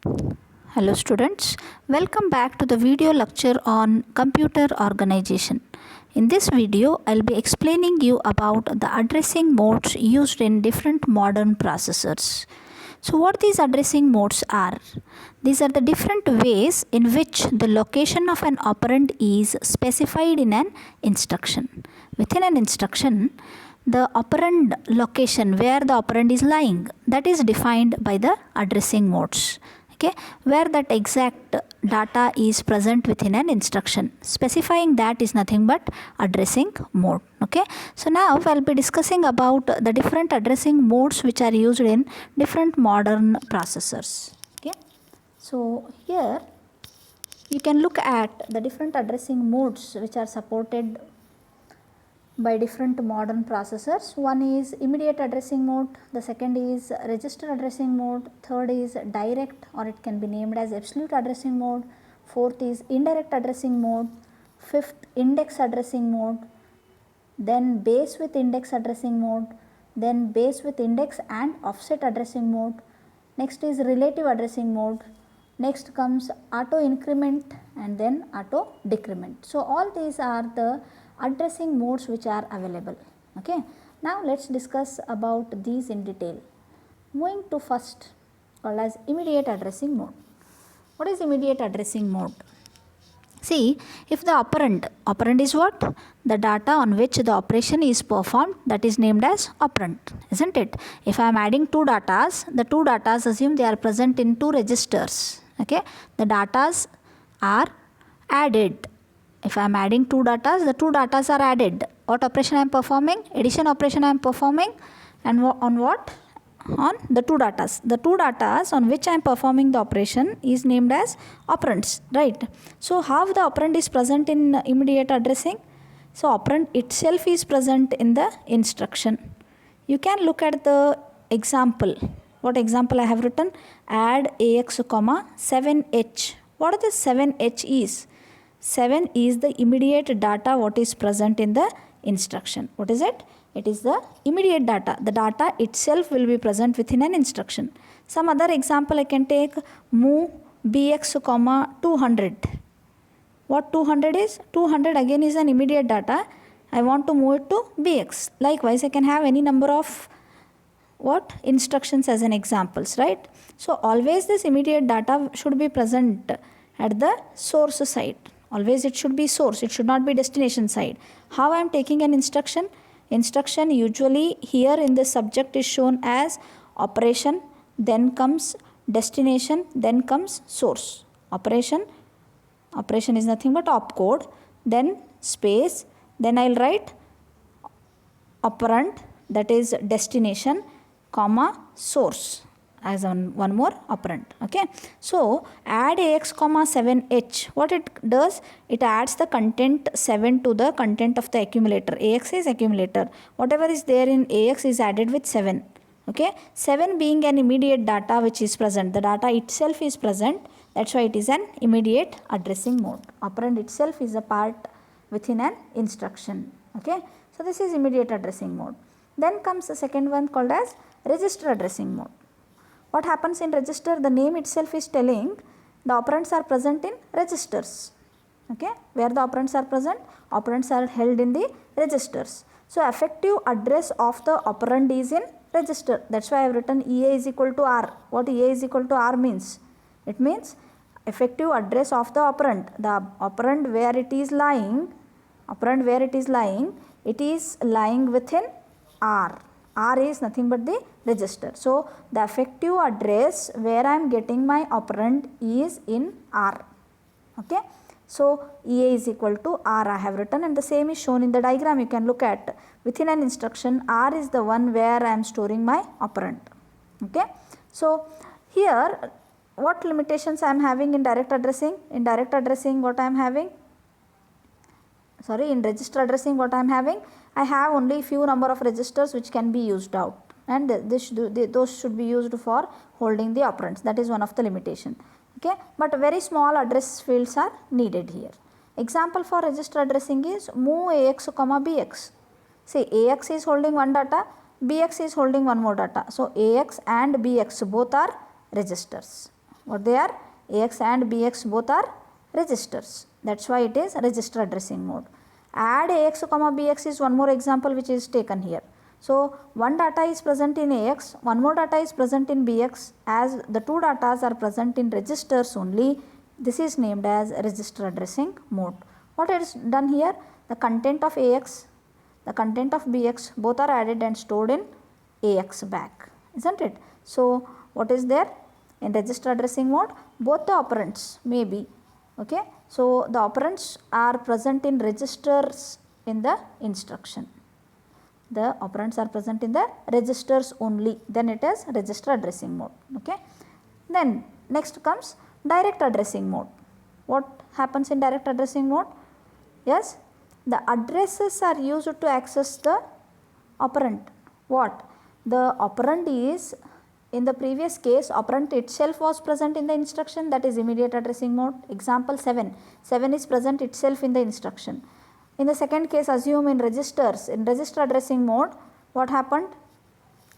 Hello students, welcome back to the video lecture on computer organization. In this video, I'll be explaining you about the addressing modes used in different modern processors. So what these addressing modes are? These are the different ways in which the location of an operand is specified in an instruction. Within an instruction, the operand location where the operand is lying, that is defined by the addressing modes. Okay, where that exact data is present within an instruction. Specifying that is nothing but addressing mode. Okay, so now I'll be discussing about the different addressing modes which are used in different modern processors. Okay, so here you can look at the different addressing modes which are supported by different modern processors. One is immediate addressing mode, the second is register addressing mode, third is direct, or it can be named as absolute addressing mode, fourth is indirect addressing mode, fifth index addressing mode, then base with index addressing mode, then base with index and offset addressing mode, next is relative addressing mode, next comes auto increment and then auto decrement. So all these are the addressing modes which are available. Okay, now let's discuss about these in detail. Moving to first, called as immediate addressing mode. What is immediate addressing mode? See, if the operand is what? The data on which the operation is performed, that is named as operand, isn't it? If I am adding two datas, the two datas, assume they are present in two registers. Okay, the datas are added. If I am adding two datas, the two datas are added. What operation I am performing? Addition operation I am performing, and on what? On the two datas. The two datas on which I am performing the operation is named as operands, right? So how the operand is present in immediate addressing? So operand itself is present in the instruction. You can look at the example. What example I have written? Add AX, 7H. What the 7H is? 7 is the immediate data what is present in the instruction. What is it? It is the immediate data. The data itself will be present within an instruction. Some other example I can take, move BX, 200. What 200 is? 200 again is an immediate data. I want to move it to BX. Likewise, I can have any number of what instructions as an examples, right? So always this immediate data should be present at the source side. Always it should be source, it should not be destination side. How I am taking an instruction? Instruction usually here in the subject is shown as operation, then comes destination, then comes source. Operation is nothing but opcode, then space, then I will write operand, that is destination, comma source as one more operand. Okay, so add AX, 7H. What it does? It adds the content 7 to the content of the accumulator. AX is accumulator. Whatever is there in AX is added with 7. Okay, 7 being an immediate data which is present. The data itself is present. That's why it is an immediate addressing mode. Operand itself is a part within an instruction. Okay, so this is immediate addressing mode. Then comes the second one called as register addressing mode. What happens in register? The name itself is telling the operands are present in registers. Okay, where the operands are present? Operands are held in the registers. So effective address of the operand is in register. That's why I have written EA is equal to R. What EA is equal to R means? It means effective address of the operand. The operand where it is lying, it is lying within R. R is nothing but the register. So the effective address where I am getting my operand is in R. Okay, so EA is equal to R I have written, and the same is shown in the diagram. You can look at within an instruction, R is the one where I am storing my operand. Okay, so here what limitations I am having in direct addressing? In direct addressing what I am having? In register addressing what I am having? I have only few number of registers which can be used out, and those should be used for holding the operands. That is one of the limitation. Okay, but very small address fields are needed here. Example for register addressing is move AX, BX. See, AX is holding one data, BX is holding one more data. So AX and BX both are registers. What they are? AX and BX both are registers. That's why it is register addressing mode. Add AX comma BX is one more example which is taken here. So one data is present in AX, one more data is present in BX. As the two datas are present in registers only, this is named as register addressing mode. What is done here? The content of AX, the content of BX both are added and stored in AX back, isn't it? So what is there in register addressing mode? Both the operands may be, okay. So the operands are present in registers in the instruction. The operands are present in the registers only, then it is register addressing mode, okay. Then next comes direct addressing mode. What happens in direct addressing mode? Yes, the addresses are used to access the operand. What? The operand is, in the previous case, operand itself was present in the instruction, that is immediate addressing mode. Example 7, 7 is present itself in the instruction. In the second case, assume in registers, in register addressing mode, what happened?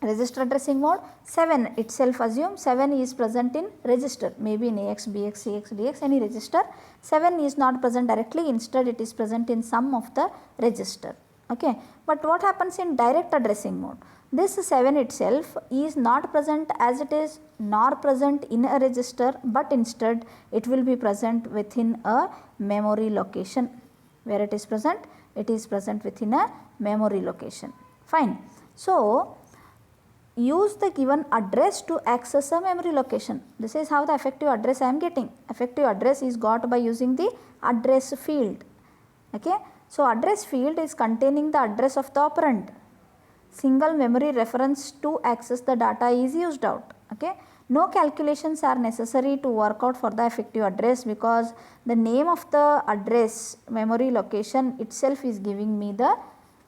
Register addressing mode, 7 itself assume 7 is present in register, maybe in AX, BX, CX, DX, any register. 7 is not present directly, instead it is present in some of the register, okay. But what happens in direct addressing mode? This 7 itself is not present as it is, nor present in a register, but instead it will be present within a memory location. Where it is present? It is present within a memory location. Fine. So use the given address to access a memory location. This is how the effective address I am getting. Effective address is got by using the address field, okay. So address field is containing the address of the operand. Single memory reference to access the data is used out, okay. No calculations are necessary to work out for the effective address, because the name of the address memory location itself is giving me the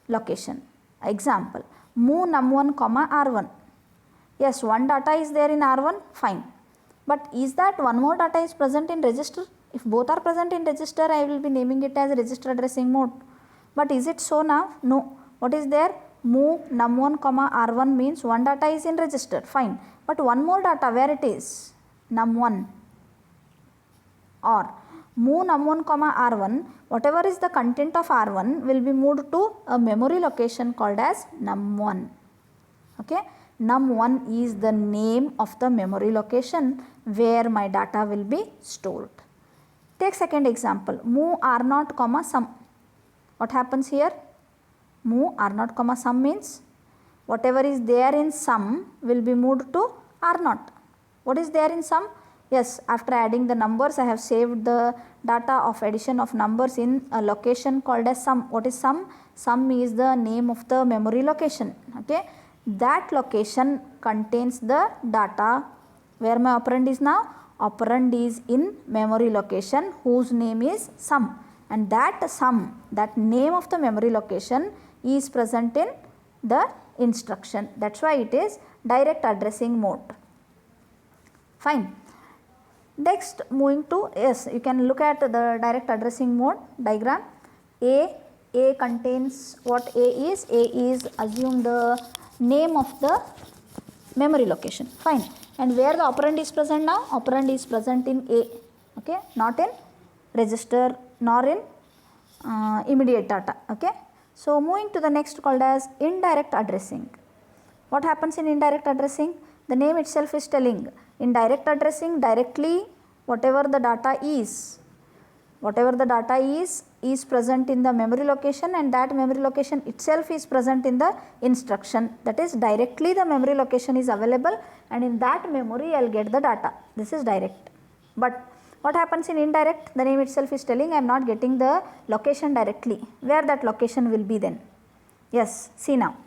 location. Example, move num1 comma r1. Yes, one data is there in r1, fine. But is that one more data is present in register? If both are present in register, I will be naming it as register addressing mode. But is it so now? No. What is there? Move num1 comma r1 means one data is in register, fine. But one more data, where it is? Num1. Or move num1 comma r1, whatever is the content of r1 will be moved to a memory location called as num1, okay. Num1 is the name of the memory location where my data will be stored. Take second example, move r0 comma sum. What happens here? Move r0 comma sum means whatever is there in sum will be moved to r0. What is there in sum? Yes, after adding the numbers, I have saved the data of addition of numbers in a location called as sum. What is sum? Sum is the name of the memory location, okay. That location contains the data. Where my operand is now? Operand is in memory location whose name is sum, and that sum, that name of the memory location is present in the instruction. That's why it is direct addressing mode. Fine. Next, moving to, yes, you can look at the direct addressing mode diagram. A contains what A is. A is, assume the name of the memory location, fine. And where the operand is present now? Operand is present in A, okay, not in register nor in immediate data, okay. So moving to the next called as indirect addressing. What happens in indirect addressing? The name itself is telling. In direct addressing, directly whatever the data is present in the memory location, and that memory location itself is present in the instruction. That is, directly the memory location is available, and in that memory I will get the data. This is direct. But what happens in indirect? The name itself is telling I am not getting the location directly. Where that location will be then? Yes, see now.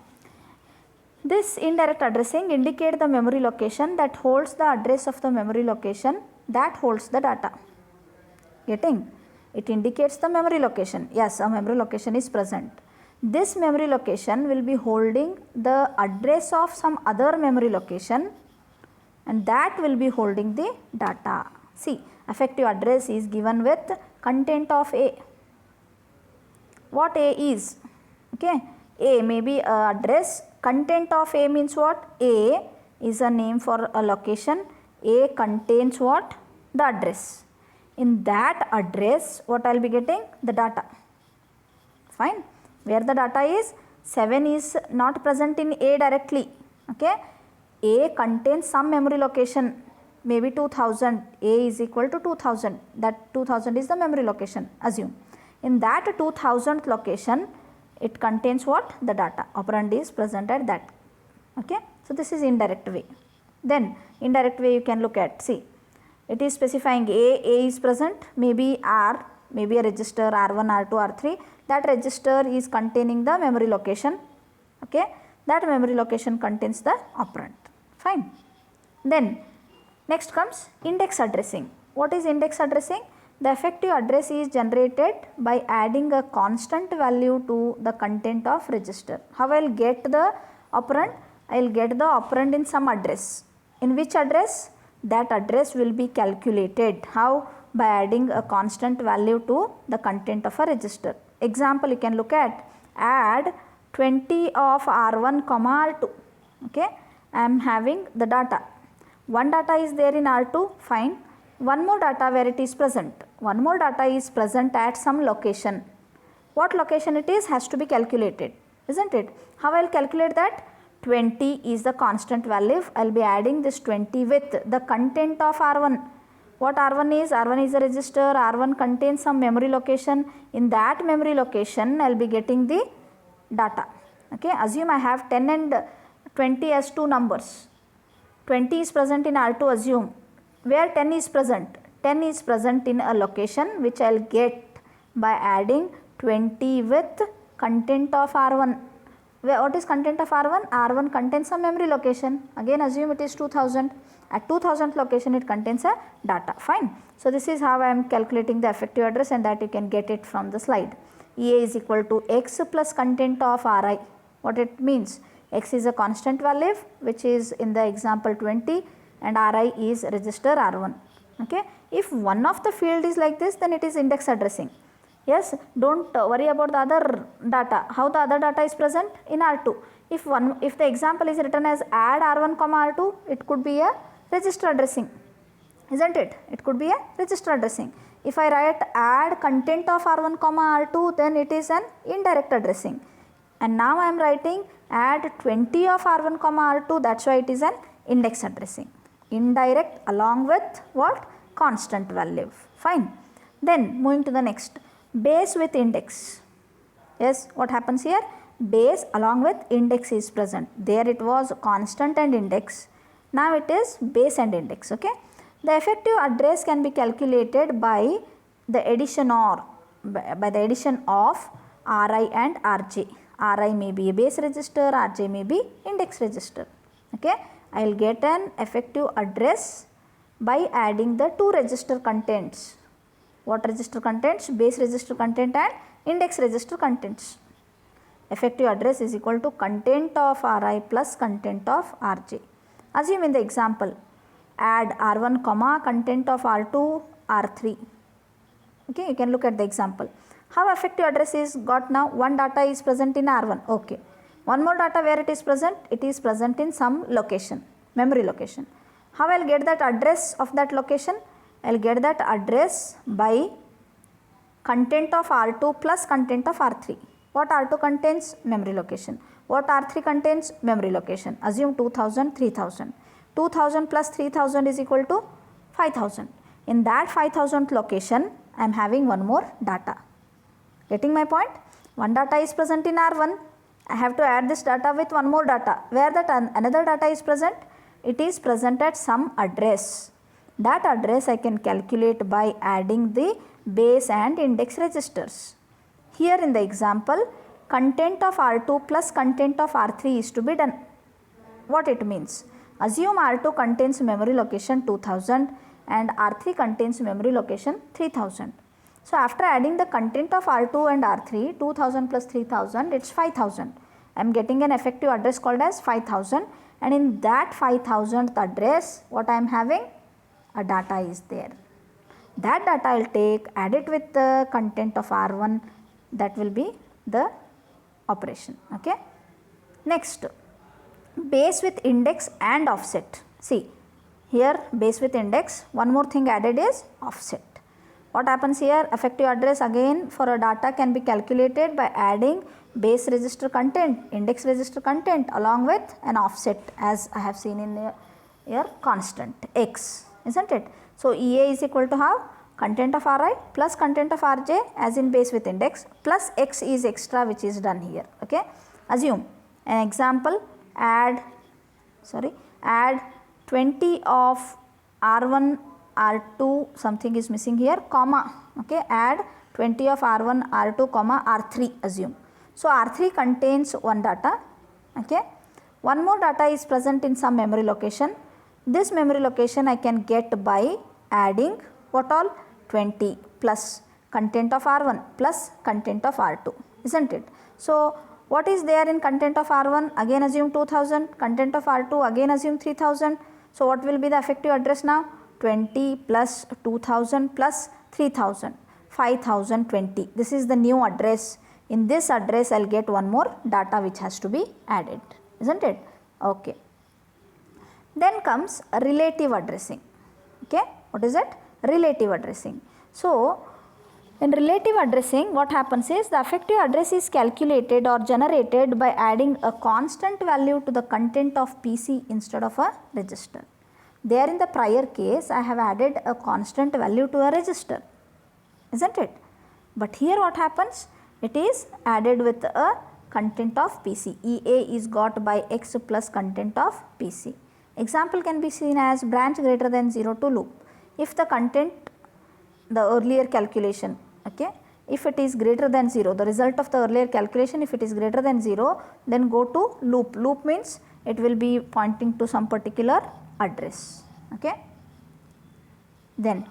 This indirect addressing indicates the memory location that holds the address of the memory location that holds the data. Getting? It indicates the memory location. Yes, a memory location is present. This memory location will be holding the address of some other memory location, and that will be holding the data. See, effective address is given with content of A. What A is? Okay, A may be address. Content of A means what? A is a name for a location. A contains what? The address. In that address, what I will be getting? The data. Fine. Where the data is? 7 is not present in A directly. Okay. A contains some memory location, maybe 2000. A is equal to 2000. That 2000 is the memory location, assume. In that 2000th location, it contains what? The data. Operand is present at that. Okay. So, this is indirect way. Then indirect way you can look at, see, it is specifying A is present, maybe R, maybe a register R1, R2, R3. That register is containing the memory location. Okay. That memory location contains the operand. Fine. Then next comes index addressing. What is index addressing? The effective address is generated by adding a constant value to the content of register. How I will get the operand? I will get the operand in some address. In which address? That address will be calculated. How? By adding a constant value to the content of a register. Example, you can look at, add 20 of R1, R2. Okay. I am having the data. One data is there in R2, fine. One more data where it is present. One more data is present at some location. What location it is has to be calculated, isn't it? How I will calculate that? 20 is the constant value. I will be adding this 20 with the content of R1. What R1 is? R1 is a register. R1 contains some memory location. In that memory location, I will be getting the data. Okay. Assume I have 10 and 20 as two numbers. 20 is present in R2, assume. Where 10 is present? 10 is present in a location which I will get by adding 20 with content of R1. What is content of R1? R1 contains some memory location. Again assume it is 2000. At 2000th location it contains a data. Fine. So, this is how I am calculating the effective address, and that you can get it from the slide. EA is equal to X plus content of Ri. What it means? X is a constant value which is in the example 20 and Ri is register R1. Okay. If one of the field is like this, then it is index addressing. Yes, do not worry about the other data. How the other data is present? In R2. If the example is written as add R1, R2, it could be a register addressing, isn't it? It could be a register addressing. If I write add content of R1, R2, then it is an indirect addressing. And now I am writing add 20 of R1, R2, that is why it is an index addressing. Indirect along with what? Constant value. Fine. Then moving to the next, base with index. Yes, what happens here? Base along with index is present. There it was constant and index. Now it is base and index. Okay. The effective address can be calculated by the addition of Ri and Rj. Ri may be a base register, Rj may be index register. Okay. I will get an effective address by adding the two register contents. What register contents? Base register content and index register contents. Effective address is equal to content of Ri plus content of Rj. Assume in the example, add R1, content of R2, R3. Okay, you can look at the example. How effective address is got now? One data is present in R1. Okay. One more data where it is present? It is present in some location, memory location. How I will get that address of that location? I will get that address by content of R2 plus content of R3. What R2 contains? Memory location. What R3 contains? Memory location. Assume 2000, 3000. 2000 plus 3000 is equal to 5000. In that 5000th location, I am having one more data. Getting my point? One data is present in R1. I have to add this data with one more data. Where that another data is present? It is present at some address. That address I can calculate by adding the base and index registers. Here in the example, content of R2 plus content of R3 is to be done. What it means? Assume R2 contains memory location 2000 and R3 contains memory location 3000. So, after adding the content of R2 and R3, 2000 plus 3000, it is 5000. I am getting an effective address called as 5000, and in that 5000th address, what I am having? A data is there. That data I will take, add it with the content of R1, that will be the operation. Okay. Next, base with index and offset. See, Here base with index, one more thing added is offset. What happens here? Effective address again for a data can be calculated by adding base register content, index register content along with an offset, as I have seen in here constant x, isn't it? So EA is equal to how? Content of Ri plus content of Rj as in base with index plus x is extra which is done here. Okay. Assume an example, add 20 of R1 R2, something is missing here, comma, okay, add 20 of R1 R2 comma R3, assume. So R3 contains one data, okay. One more data is present in some memory location. This memory location I can get by adding what all? 20 plus content of R1 plus content of R2, isn't it? So what is there in content of R1? Again assume 2000, content of R2 again assume 3000. So what will be the effective address now? 20 plus 2000 plus 3000, 5020. This is the new address. In this address I will get one more data which has to be added, isn't it? Okay. Then comes relative addressing. Okay. What is it? Relative addressing. So in relative addressing, what happens is the effective address is calculated or generated by adding a constant value to the content of PC instead of a register. There in the prior case, I have added a constant value to a register, isn't it? But here what happens? It is added with a content of PC. EA is got by X plus content of PC. Example can be seen as branch greater than 0 to loop. If the content, the earlier calculation, okay, if it is greater than 0, the result of the earlier calculation, if it is greater than 0, then go to loop. Loop means it will be pointing to some particular address, okay. Then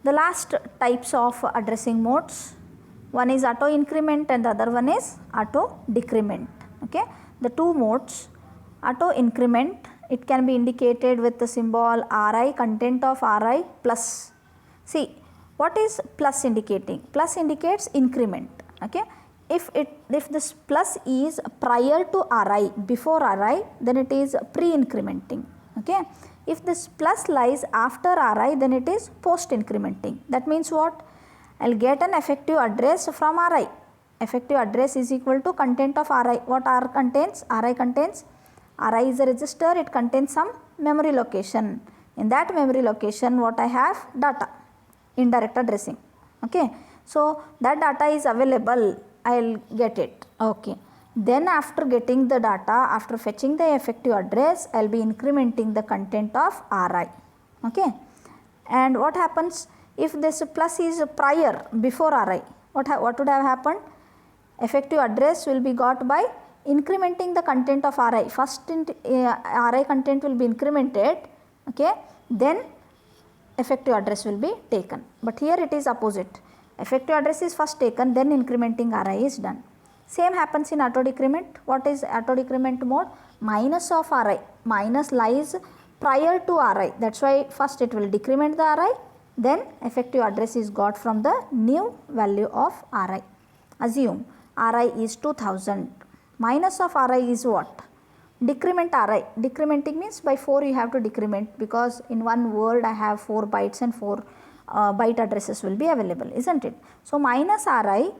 the last types of addressing modes, one is auto increment and the other one is auto decrement, okay. The two modes, auto increment, it can be indicated with the symbol Ri, content of Ri plus. See, what is plus indicating? Plus indicates increment, okay. If this plus is prior to Ri, before Ri, then it is pre-incrementing, okay. If this plus lies after Ri, then it is post-incrementing. That means what? I will get an effective address from Ri. Effective address is equal to content of Ri. What R contains? Ri contains, Ri is a register, it contains some memory location. In that memory location, what I have? Data, indirect addressing, okay. So that data is available, I will get it, okay. Then after getting the data, after fetching the effective address, I will be incrementing the content of Ri, okay. And what happens if this plus is prior, before Ri? What would have happened? Effective address will be got by incrementing the content of Ri. First Ri content will be incremented, okay, then effective address will be taken. But here it is opposite. Effective address is first taken, then incrementing Ri is done. Same happens in auto decrement. What is auto decrement mode? Minus of Ri. Minus lies prior to Ri. That's why first it will decrement the Ri, then effective address is got from the new value of Ri. Assume Ri is 2000. Minus of Ri is what? Decrement Ri. Decrementing means by 4 you have to decrement, because in one word I have 4 bytes and 4 byte addresses will be available, isn't it? So minus Ri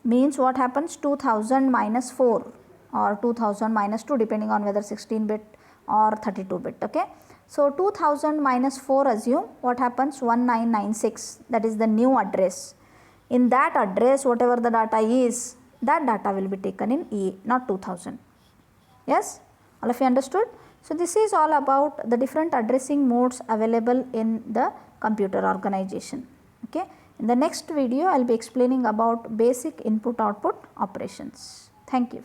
means what happens? 2000 minus 4 or 2000 minus 2, depending on whether 16 bit or 32 bit, okay. So 2000 minus 4, assume what happens? 1996, that is the new address. In that address, whatever the data is, that data will be taken in E, not 2000. Yes, all of you understood? So this is all about the different addressing modes available in the computer organization, okay. In the next video, I will be explaining about basic input-output operations. Thank you.